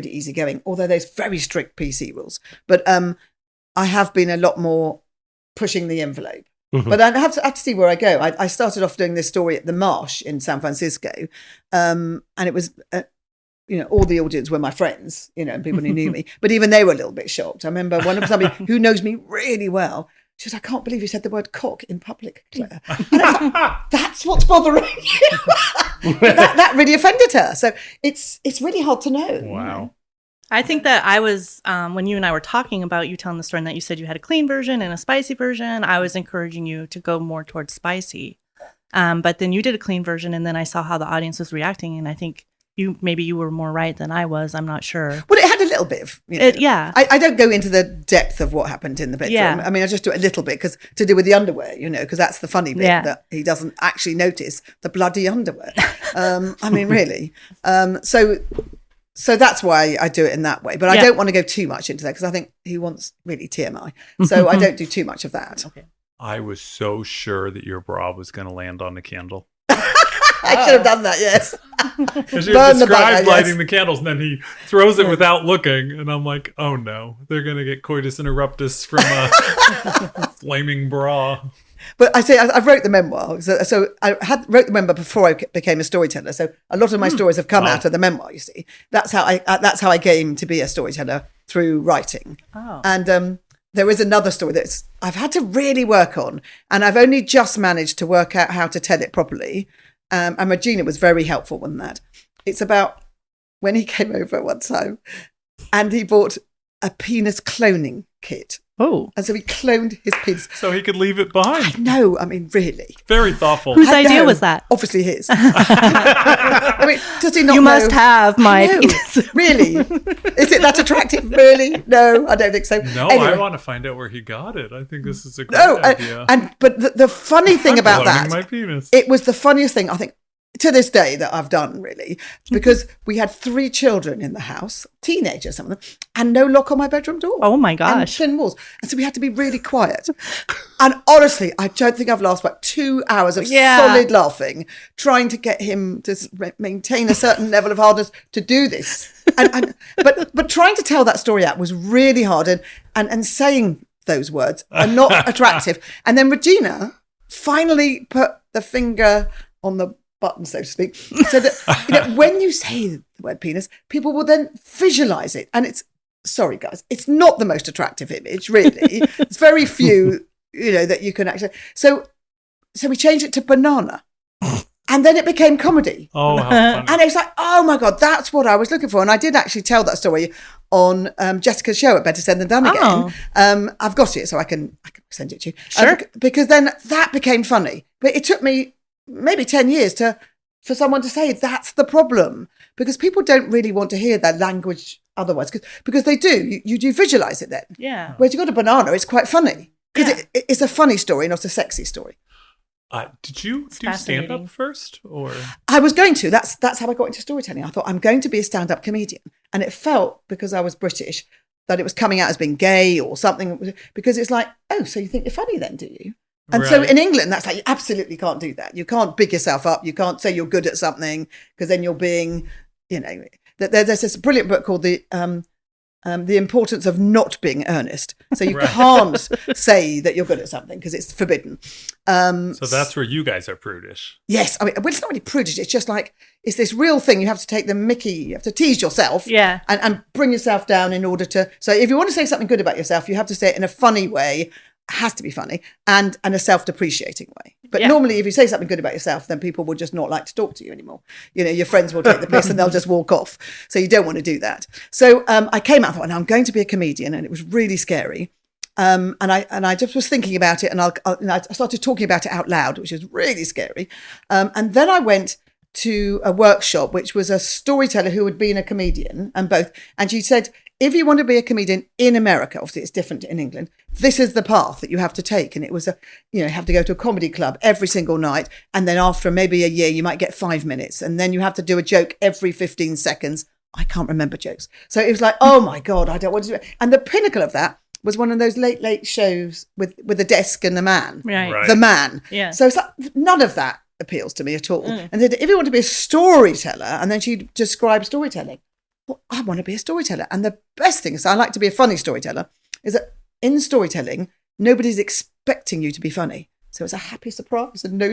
easygoing, although there's very strict PC rules. But I have been a lot more pushing the envelope. But I have to see where I go. I started off doing this story at the Marsh in San Francisco, and it was, all the audience were my friends, and people who knew me. But even they were a little bit shocked. I remember somebody who knows me really well. She was, I can't believe you said the word cock in public, Claire. And I was like, that's what's bothering you. that really offended her. So it's really hard to know. Wow. I think that I was, when you and I were talking about you telling the story and that you said you had a clean version and a spicy version, I was encouraging you to go more towards spicy. But then you did a clean version, and then I saw how the audience was reacting, and I think you were more right than I was. I'm not sure. Well, it had a little bit of, yeah. I don't go into the depth of what happened in the bedroom. Yeah. I mean, I just do it a little bit because to do with the underwear, because that's the funny bit that he doesn't actually notice the bloody underwear. I mean, really. So that's why I do it in that way. But I don't want to go too much into that because I think he wants really TMI. So I don't do too much of that. Okay. I was so sure that your bra was going to land on the candle. I should have done that, yes. Because you described lighting the candles, and then he throws it without looking, and I'm like, oh no, they're going to get coitus interruptus from a flaming bra. But I say I wrote the memoir. So I wrote the memoir before I became a storyteller. So a lot of my stories have come out of the memoir, you see. That's how I came to be a storyteller, through writing. Oh. And there is another story that I've had to really work on, and I've only just managed to work out how to tell it properly. And Regina was very helpful in that. It's about when he came over one time and he bought a penis cloning kit. Oh. And so he cloned his penis. So he could leave it behind. No, I mean, really. Very thoughtful. Whose idea was that? Obviously his. I mean, does he not You know? must have my penis. Really? Is it that attractive? Really? No, I don't think so. No, anyway. I want to find out where he got it. I think this is a great idea. But the funny thing about that, my penis. it was the funniest thing, I think, to this day that I've done, really, because we had 3 children in the house, teenagers, some of them, and no lock on my bedroom door. Oh my gosh. And thin walls. And so we had to be really quiet. And honestly, I don't think I've lost about 2 hours of solid laughing, trying to get him to maintain a certain level of hardness to do this. But trying to tell that story out was really hard, and saying those words are not attractive. And then Regina finally put the finger on the button, so to speak, so that when you say the word penis, people will then visualize it. And sorry guys, it's not the most attractive image, really. It's very few, that you can actually. So we changed it to banana, and then it became comedy. Oh, how funny. And it's like, oh my God, that's what I was looking for. And I did actually tell that story on Jessica's show at Better Said Than Done Again. I've got it, so I can send it to you. Sure. Because then that became funny, but it took me maybe 10 years for someone to say that's the problem, because people don't really want to hear that language otherwise, because they do. You do visualize it then. Yeah. Whereas you got a banana, it's quite funny because it's a funny story, not a sexy story. Did you do stand-up first, or? I was going to. That's how I got into storytelling. I thought I'm going to be a stand-up comedian, and it felt, because I was British, that it was coming out as being gay or something, because it's like, oh, so you think you're funny then, do you? And so in England, that's like, you absolutely can't do that. You can't big yourself up. You can't say you're good at something, because then you're being, there's this brilliant book called The Importance of Not Being Earnest. So you can't say that you're good at something because it's forbidden. So that's where you guys are prudish. Yes. I mean, it's not really prudish. It's just like, it's this real thing. You have to take the mickey. You have to tease yourself and bring yourself down in order to. So if you want to say something good about yourself, you have to say it in a funny way. Has to be funny and a self-depreciating way. But normally if you say something good about yourself, then people will just not like to talk to you anymore. Your friends will take the piss and they'll just walk off. So you don't want to do that. So I came out and thought, I'm going to be a comedian, and it was really scary. And I just was thinking about it, and I started talking about it out loud, which was really scary. And then I went to a workshop, which was a storyteller who had been a comedian, and she said, if you want to be a comedian in America, obviously it's different in England, this is the path that you have to take. And it was you have to go to a comedy club every single night. And then after maybe a year, you might get 5 minutes. And then you have to do a joke every 15 seconds. I can't remember jokes. So it was like, oh my God, I don't want to do it. And the pinnacle of that was one of those late shows with a desk and a man. Right. The man. Yeah. So it's like, none of that appeals to me at all. And then if you want to be a storyteller, and then she described storytelling. Well, I want to be a storyteller. And the best thing is, I like to be a funny storyteller, is that in storytelling, nobody's expecting you to be funny. So it's a happy surprise and no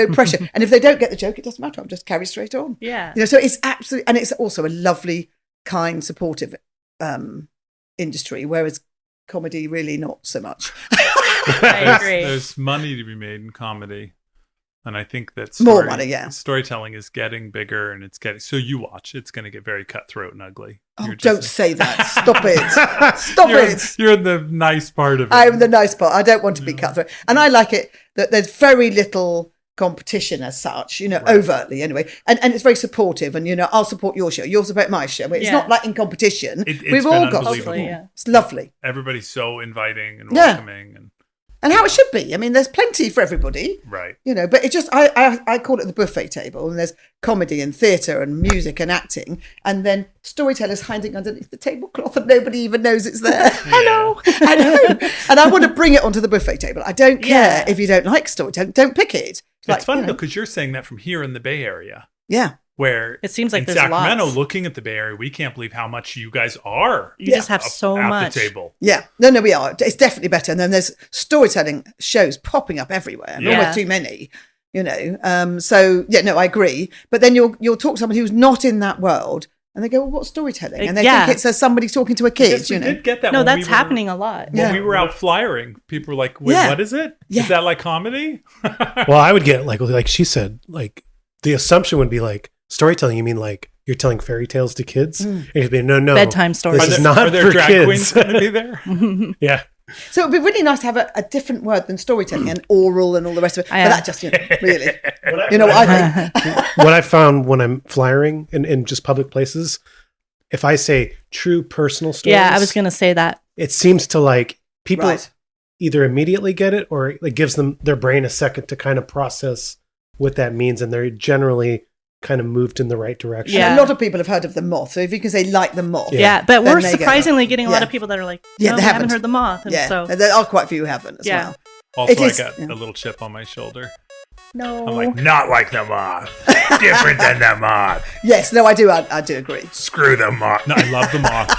pressure. And if they don't get the joke, it doesn't matter. I'll just carry straight on. Yeah. So it's absolutely, and it's also a lovely, kind, supportive industry, whereas comedy really not so much. I agree. There's money to be made in comedy. And I think that more money, storytelling is getting bigger, and so you watch, it's going to get very cutthroat and ugly. Oh, don't say that. Stop it. Stop it. You're the nice part of it. I'm the nice part. I don't want to be cutthroat. And I like it that there's very little competition as such, overtly anyway. And it's very supportive. And, I'll support your show. You'll support my show. It's not like in competition. We've all got unbelievable. It's lovely. Everybody's so inviting and welcoming. And how it should be. I mean, there's plenty for everybody. Right. But it just, I call it the buffet table. And there's comedy and theatre and music and acting. And then storytellers hiding underneath the tablecloth and nobody even knows it's there. Hello. I know. And I want to bring it onto the buffet table. I don't care if you don't like storytelling. Don't pick it. It's funny, though, because you're saying that from here in the Bay Area. Yeah. Where it seems like in there's Sacramento, lots. looking at the Bay Area, we can't believe how much you guys are. You just have so at much the table. Yeah, no, we are. It's definitely better. And then there's storytelling shows popping up everywhere, and almost too many. I agree. But then you'll talk to somebody who's not in that world, and they go, "Well, what's storytelling?" And they think it's somody talking to a kid. We did get that. No, that's happening a lot. When we were out flyering, people were like, "Wait, what is it? Yeah. Is that like comedy?" Well, I would get like she said, like the assumption would be like storytelling. You mean like you're telling fairy tales to kids? And you'd be no bedtime stories. This is not are there for drag kids. queens going to be there? Yeah. So it'd be really nice to have a different word than storytelling and oral and all the rest of it. But that just, really, what I think. What I found when I'm flyering in just public places, if I say true personal stories, I was going to say that. It seems to like people Right. either immediately get it or it gives them their brain a second to kind of process what that means, and they're generally kind of moved in the right direction. And a lot of people have heard of the moth. So if you can say like the moth. Yeah, but then we're they get surprisingly that. getting a lot of people that are like, no, they they haven't haven't. heard the moth. And so there are quite a few who haven't as well. Also, It is- I got a little chip on my shoulder. no. I'm like, not like the moth. Different than the moth. Yes, no, I do agree. Screw the moth. No, I love the moth.